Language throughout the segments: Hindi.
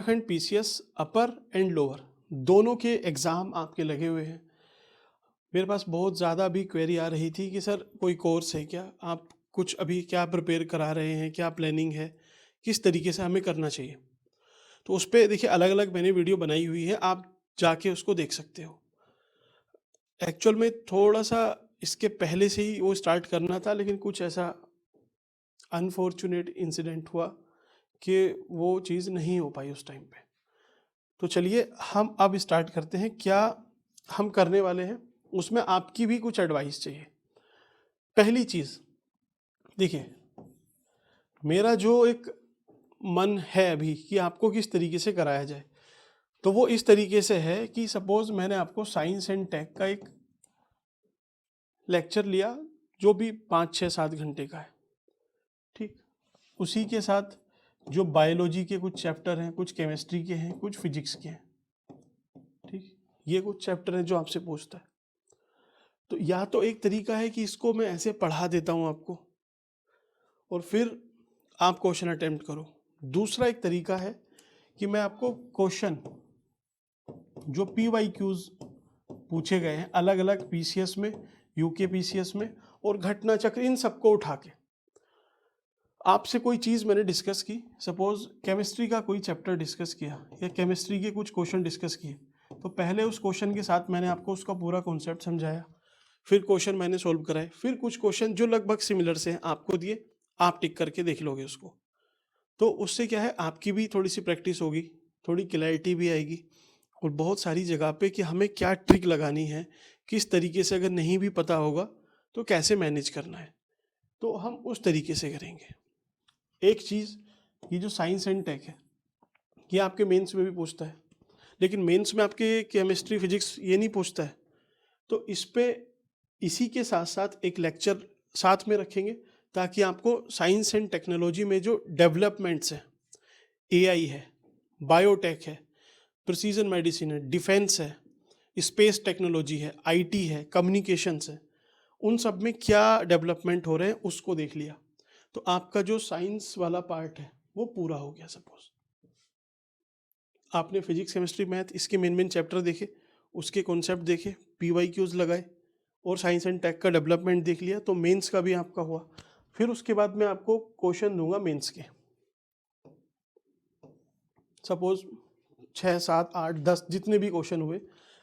Uttarakhand PCS upper and lower दोनों के एग्ज़ाम आपके लगे हुए हैं। मेरे पास बहुत ज़्यादा अभी क्वेरी आ रही थी कि सर कोई कोर्स है क्या, आप कुछ अभी क्या प्रिपेयर करा रहे हैं, क्या प्लानिंग है, किस तरीके से हमें करना चाहिए। तो उस पे देखिए अलग अलग मैंने वीडियो बनाई हुई है, आप जाके उसको देख सकते हो। एक्चुअल में थोड़ा सा इसके पहले से ही वो स्टार्ट करना था, लेकिन कुछ ऐसा अनफॉर्चुनेट इंसिडेंट हुआ कि वो चीज़ नहीं हो पाई उस टाइम पे। तो चलिए हम अब स्टार्ट करते हैं, क्या हम करने वाले हैं उसमें आपकी भी कुछ एडवाइस चाहिए। पहली चीज़ देखिए, मेरा जो एक मन है अभी कि आपको किस तरीके से कराया जाए, तो वो इस तरीके से है कि सपोज मैंने आपको साइंस एंड टेक का एक लेक्चर लिया जो भी 5 6 7 घंटे का है, ठीक। उसी के साथ जो बायोलॉजी के कुछ चैप्टर हैं, कुछ केमिस्ट्री के हैं, कुछ फिजिक्स के हैं, ठीक। ये कुछ चैप्टर हैं जो आपसे पूछता है। तो या तो एक तरीका है कि इसको मैं ऐसे पढ़ा देता हूँ आपको और फिर आप क्वेश्चन अटेम्प्ट करो। दूसरा एक तरीका है कि मैं आपको क्वेश्चन जो PYQs पूछे गए हैं अलग अलग पीसीएस में, यूके पीसीएस में और घटना चक्र, इन सबको उठा के आपसे कोई चीज़ मैंने डिस्कस की, सपोज केमिस्ट्री का कोई चैप्टर डिस्कस किया या केमिस्ट्री के कुछ क्वेश्चन डिस्कस किए, तो पहले उस क्वेश्चन के साथ मैंने आपको उसका पूरा कॉन्सेप्ट समझाया, फिर क्वेश्चन मैंने सोल्व कराए, फिर कुछ क्वेश्चन जो लगभग सिमिलर से हैं आपको दिए, आप टिक करके देख लोगे उसको। तो उससे क्या है, आपकी भी थोड़ी सी प्रैक्टिस होगी, थोड़ी क्लैरिटी भी आएगी और बहुत सारी जगह पे कि हमें क्या ट्रिक लगानी है, किस तरीके से अगर नहीं भी पता होगा तो कैसे मैनेज करना है, तो हम उस तरीके से करेंगे। एक चीज़, ये जो साइंस एंड टेक है ये आपके मेंस में भी पूछता है, लेकिन मेंस में आपके केमिस्ट्री फिजिक्स ये नहीं पूछता है। तो इस पे इसी के साथ साथ एक लेक्चर साथ में रखेंगे ताकि आपको साइंस एंड टेक्नोलॉजी में जो डेवलपमेंट्स हैं, एआई है, बायोटेक है, प्रिसीजन मेडिसिन है, डिफेंस है, स्पेस टेक्नोलॉजी है, आईटी है, कम्युनिकेशंस है, उन सब में क्या डेवलपमेंट हो रहे हैं उसको देख लिया, तो आपका जो साइंस वाला पार्ट है वो पूरा हो गया। सपोज आपने फिजिक्स केमिस्ट्री मैथ इसके मेन मेन चैप्टर देखे, उसके कॉन्सेप्ट देखे, PYQs लगाए और साइंस एंड टेक का डेवलपमेंट देख लिया, तो मेंस का भी आपका हुआ। फिर उसके बाद मैं आपको क्वेश्चन दूंगा मेंस के, सपोज 6 7 8 10 जितने भी क्वेश्चन हुए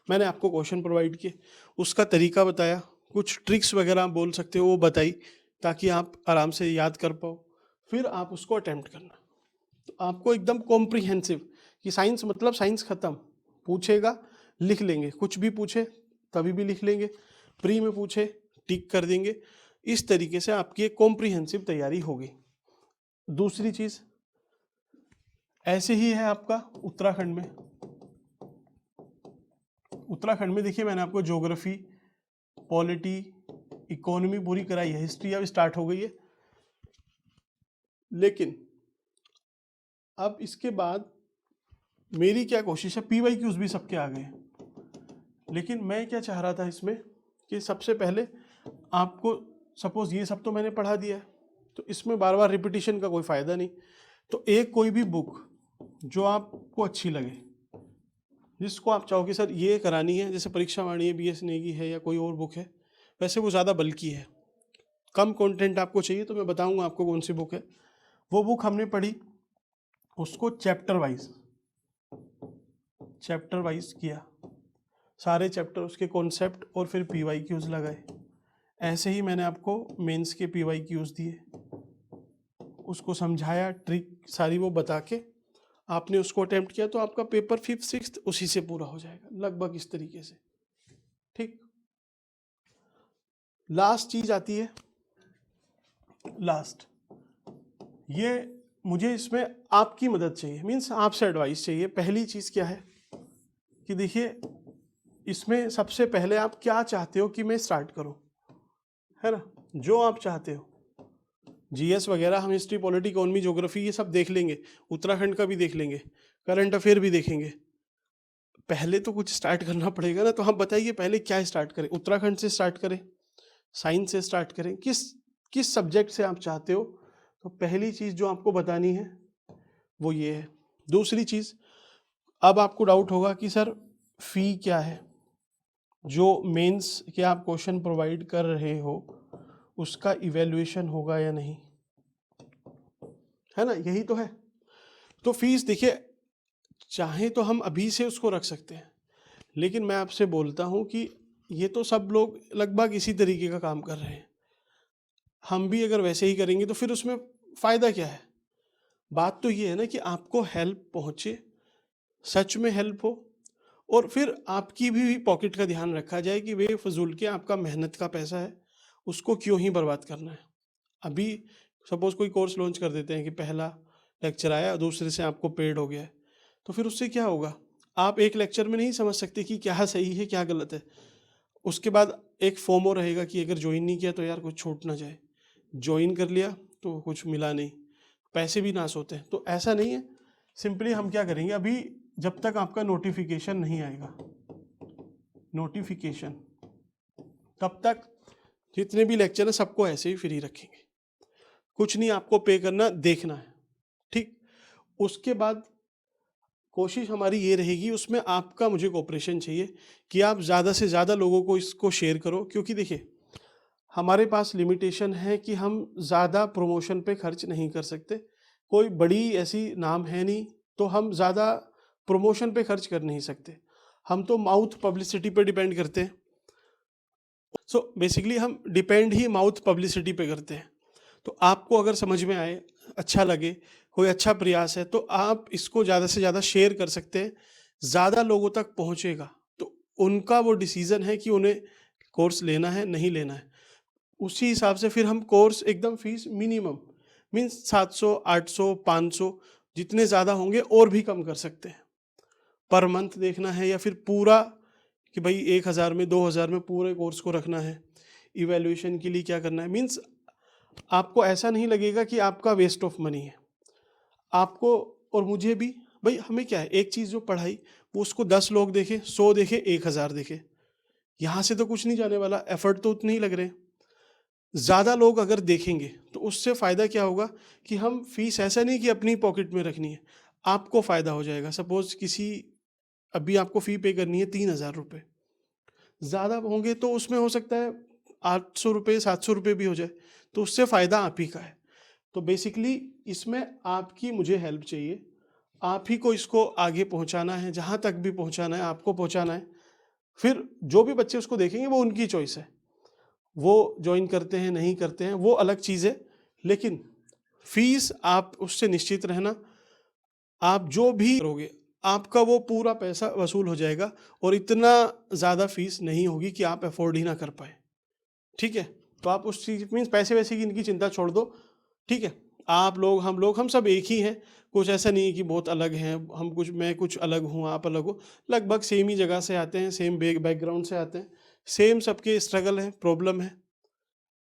मैंने आपको क्वेश्चन प्रोवाइड किए, उसका तरीका बताया, कुछ ट्रिक्स वगैरह आप बोल सकते हो वो बताई ताकि आप आराम से याद कर पाओ, फिर आप उसको अटेम्प्ट करना। तो आपको एकदम कॉम्प्रिहेंसिव, कि साइंस मतलब साइंस खत्म, पूछेगा लिख लेंगे, कुछ भी पूछे तभी भी लिख लेंगे, प्री में पूछे टिक कर देंगे, इस तरीके से आपकी एक कॉम्प्रिहेंसिव तैयारी होगी। दूसरी चीज ऐसे ही है आपका उत्तराखंड में। उत्तराखंड में देखिए मैंने आपको ज्योग्राफी, पॉलिटी, इकोनॉमी पूरी कराई है, हिस्ट्री अब स्टार्ट हो गई है, लेकिन अब इसके बाद मेरी क्या कोशिश है, PYQs भी सबके आ गए हैं, लेकिन मैं क्या चाह रहा था इसमें कि सबसे पहले आपको, सपोज ये सब तो मैंने पढ़ा दिया है तो इसमें बार बार रिपीटिशन का कोई फ़ायदा नहीं, तो एक कोई भी बुक जो आपको अच्छी लगे, जिसको आप चाहो कि सर ये करानी है, जैसे परीक्षा वाणी है, BS नेगी है या कोई और बुक है, वैसे वो ज़्यादा बल्कि है, कम कंटेंट आपको चाहिए तो मैं बताऊंगा आपको कौन सी बुक है। वो बुक हमने पढ़ी, उसको चैप्टर वाइज किया, सारे चैप्टर उसके कॉन्सेप्ट और फिर PYQs लगाए। ऐसे ही मैंने आपको मेंस के PYQs दिए, उसको समझाया, ट्रिक सारी वो बता के आपने उसको अटेम्प्ट किया, तो आपका पेपर 5th 6th उसी से पूरा हो जाएगा, लगभग इस तरीके से, ठीक। लास्ट चीज आती है, लास्ट ये मुझे इसमें आपकी मदद चाहिए, मीन्स आपसे एडवाइस चाहिए। पहली चीज़ क्या है कि देखिए इसमें सबसे पहले आप क्या चाहते हो कि मैं स्टार्ट करूं, है ना, जो आप चाहते हो। GS वगैरह हम हिस्ट्री, पॉलिटी, इकोनॉमी, ज्योग्राफी ये सब देख लेंगे, उत्तराखंड का भी देख लेंगे, करंट अफेयर भी देखेंगे। पहले तो कुछ स्टार्ट करना पड़ेगा ना, तो हम बताइए पहले क्या स्टार्ट करें, उत्तराखंड से स्टार्ट करें, साइंस से स्टार्ट करें, किस किस सब्जेक्ट से आप चाहते हो। तो पहली चीज़ जो आपको बतानी है वो ये है। दूसरी चीज़, अब आपको डाउट होगा कि सर फ़ी क्या है, जो मेंस के आप क्वेश्चन प्रोवाइड कर रहे हो उसका इवैल्यूएशन होगा या नहीं, है ना, यही तो है। तो फीस देखिए, चाहे तो हम अभी से उसको रख सकते हैं, लेकिन मैं आपसे बोलता हूँ कि ये तो सब लोग लगभग इसी तरीके का काम कर रहे हैं, हम भी अगर वैसे ही करेंगे तो फिर उसमें फ़ायदा क्या है। बात तो ये है ना कि आपको हेल्प पहुँचे, सच में हेल्प हो, और फिर आपकी भी पॉकेट का ध्यान रखा जाए कि बेफजूल के आपका मेहनत का पैसा है उसको क्यों ही बर्बाद करना है। अभी सपोज कोई कोर्स लॉन्च कर देते हैं कि पहला लेक्चर आया, दूसरे से आपको पेड हो गया है, तो फिर उससे क्या होगा, आप एक लेक्चर में नहीं समझ सकते कि क्या सही है क्या गलत है। उसके बाद एक फोमो रहेगा कि अगर ज्वाइन नहीं किया तो यार कुछ छूट ना जाए, ज्वाइन कर लिया तो कुछ मिला नहीं, पैसे भी नाश होते हैं। तो ऐसा नहीं है, सिंपली हम क्या करेंगे, अभी जब तक आपका नोटिफिकेशन नहीं आएगा, नोटिफिकेशन, तब तक जितने भी लेक्चर है सबको ऐसे ही फ्री रखेंगे, कुछ नहीं आपको पे करना, देखना है, ठीक। उसके बाद कोशिश हमारी ये रहेगी, उसमें आपका मुझे कोऑपरेशन चाहिए कि आप ज़्यादा से ज़्यादा लोगों को इसको शेयर करो, क्योंकि देखिए हमारे पास लिमिटेशन है कि हम ज़्यादा प्रमोशन पे खर्च नहीं कर सकते, कोई बड़ी ऐसी नाम है नहीं, तो हम ज़्यादा प्रमोशन पे खर्च कर नहीं सकते, हम तो माउथ पब्लिसिटी पे डिपेंड करते हैं। सो बेसिकली हम डिपेंड ही माउथ पब्लिसिटी पे करते हैं। तो आपको अगर समझ में आए, अच्छा लगे, कोई अच्छा प्रयास है, तो आप इसको ज़्यादा से ज़्यादा शेयर कर सकते हैं, ज़्यादा लोगों तक पहुँचेगा तो उनका वो डिसीज़न है कि उन्हें कोर्स लेना है नहीं लेना है। उसी हिसाब से फिर हम कोर्स एकदम फीस मिनिमम मीन्स 700 800 500 जितने ज़्यादा होंगे और भी कम कर सकते हैं। पर मंथ देखना है या फिर पूरा कि भाई 1000 में 2000 में पूरे कोर्स को रखना है, इवैल्यूएशन के लिए क्या करना है, मीन्स आपको ऐसा नहीं लगेगा कि आपका वेस्ट ऑफ मनी है आपको और मुझे भी। भाई हमें क्या है, एक चीज़ जो पढ़ाई वो उसको 10 लोग देखे, 100 देखे, 1000 देखे, यहाँ से तो कुछ नहीं जाने वाला, एफर्ट तो उतने ही लग रहे हैं। ज़्यादा लोग अगर देखेंगे तो उससे फ़ायदा क्या होगा कि हम फीस ऐसा नहीं कि अपनी पॉकेट में रखनी है, आपको फ़ायदा हो जाएगा। सपोज किसी अभी आपको फ़ी पे करनी है 3000 रुपये, ज़्यादा होंगे तो उसमें हो सकता है 800 रुपये 700 रुपये भी हो जाए, तो उससे फ़ायदा आप ही का है। तो बेसिकली इसमें आपकी मुझे हेल्प चाहिए, आप ही को इसको आगे पहुंचाना है, जहां तक भी पहुंचाना है आपको पहुंचाना है। फिर जो भी बच्चे उसको देखेंगे वो उनकी चॉइस है, वो ज्वाइन करते हैं नहीं करते हैं वो अलग चीज़ है, लेकिन फीस आप उससे निश्चित रहना, आप जो भी करोगे आपका वो पूरा पैसा वसूल हो जाएगा और इतना ज़्यादा फीस नहीं होगी कि आप अफोर्ड ही ना कर पाए, ठीक है। तो आप उस चीज़ मीन्स पैसे वैसे की इनकी चिंता छोड़ दो, ठीक है। आप लोग हम सब एक ही हैं, कुछ ऐसा नहीं है कि बहुत अलग हैं, हम कुछ मैं कुछ अलग हूँ आप अलग हो, लगभग सेम ही जगह से आते हैं, सेम बैकग्राउंड से आते हैं, सेम सबके स्ट्रगल है, प्रॉब्लम है।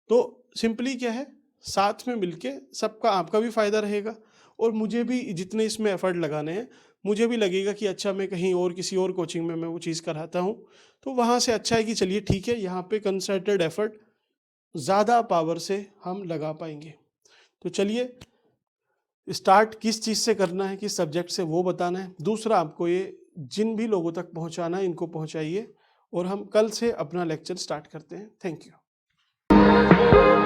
तो सिंपली क्या है, साथ में मिलके सबका आपका भी फ़ायदा रहेगा और मुझे भी जितने इसमें एफर्ट लगाने हैं मुझे भी लगेगा कि अच्छा मैं कहीं और किसी और कोचिंग में मैं वो चीज़ कराता हूँ, तो वहाँ से अच्छा है कि चलिए ठीक है, यहाँ पे कंसर्टेड एफर्ट ज़्यादा पावर से हम लगा पाएंगे। तो चलिए स्टार्ट किस चीज़ से करना है, किस सब्जेक्ट से, वो बताना है। दूसरा आपको ये जिन भी लोगों तक पहुँचाना है इनको पहुँचाइए और हम कल से अपना लेक्चर स्टार्ट करते हैं। Thank you.